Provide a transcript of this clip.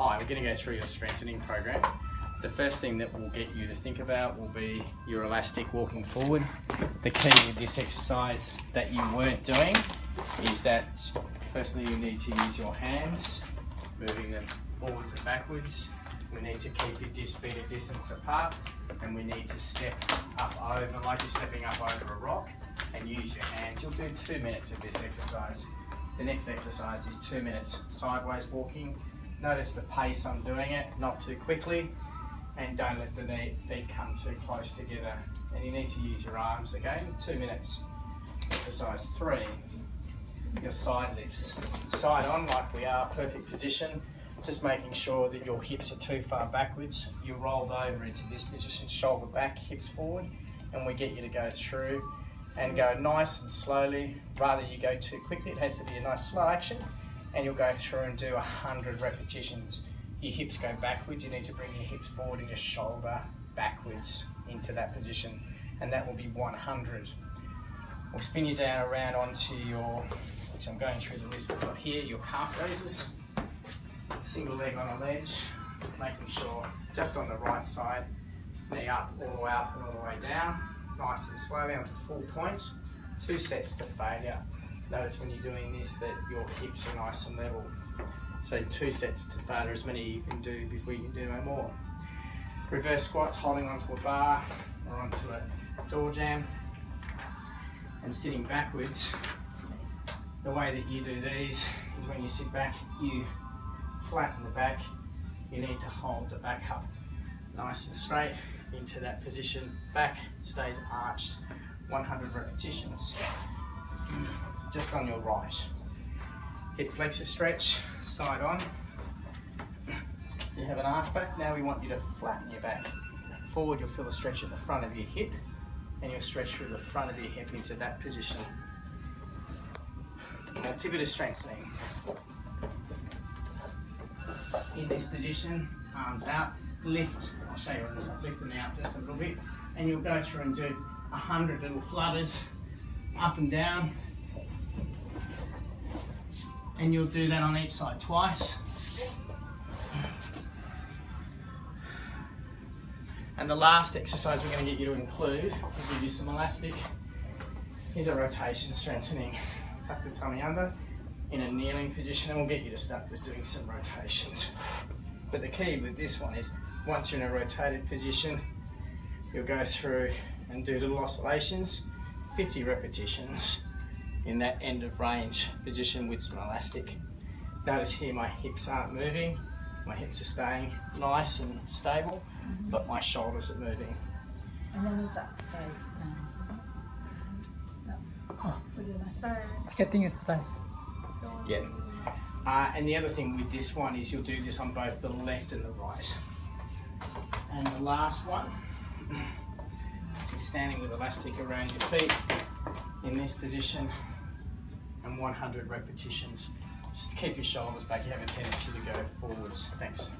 Hi, we're going to go through your strengthening program. The first thing that we'll get you to think about will be your elastic walking forward. The key with this exercise that you weren't doing is that firstly you need to use your hands, moving them forwards and backwards. We need to keep your feet a distance apart, and we need to step up over like you're stepping up over a rock, and use your hands. You'll do 2 minutes of this exercise. The next exercise is 2 minutes sideways walking. Notice the pace I'm doing it, not too quickly, and don't let the feet come too close together. And you need to use your arms again. 2 minutes. Exercise 3, your side lifts. Side on like we are, perfect position. Just making sure that your hips are too far backwards. You're rolled over into this position, shoulder back, hips forward, and we get you to go through and go nice and slowly. Rather you go too quickly, it has to be a nice slow action, and you'll go through and do 100 repetitions. Your hips go backwards, you need to bring your hips forward and your shoulder backwards into that position, and that will be 100. We'll spin you down around onto your, which I'm going through the list we've got here, your calf raises. Single leg on a ledge, making sure just on the right side, knee up, all the way up and all the way down, nice and slowly onto full point. 2 sets to failure. Notice when you're doing this that your hips are nice and level. So 2 sets to failure, as many you can do before you can do no more. Reverse squats, holding onto a bar or onto a door jamb and sitting backwards. The way that you do these is when you sit back, you flatten the back. You need to hold the back up nice and straight into that position. Back stays arched. 100 repetitions. Just on your right. Hip flexor stretch, side on. You have an arch back. Now we want you to flatten your back. Forward, you'll feel a stretch at the front of your hip, and you'll stretch through the front of your hip into that position. Now, tibia strengthening. In this position, arms out, lift. I'll show you on this side. Lift them out just a little bit, and you'll go through and do 100 little flutters up and down. And you'll do that on each side twice. And the last exercise we're going to get you to include, we'll give you some elastic, is a rotation strengthening. Tuck the tummy under in a kneeling position, and we'll get you to start just doing some rotations. But the key with this one is once you're in a rotated position, you'll go through and do little oscillations, 50 repetitions in that end of range position with some elastic. Notice here my hips aren't moving, my hips are staying nice and stable, but my shoulders are moving. And then is that so? Sketching exercise. Yeah. And the other thing with this one is you'll do this on both the left and the right. And the last one is standing with elastic around your feet in this position, and 100 repetitions. Just keep your shoulders back, you have a tendency to go forwards. Thanks.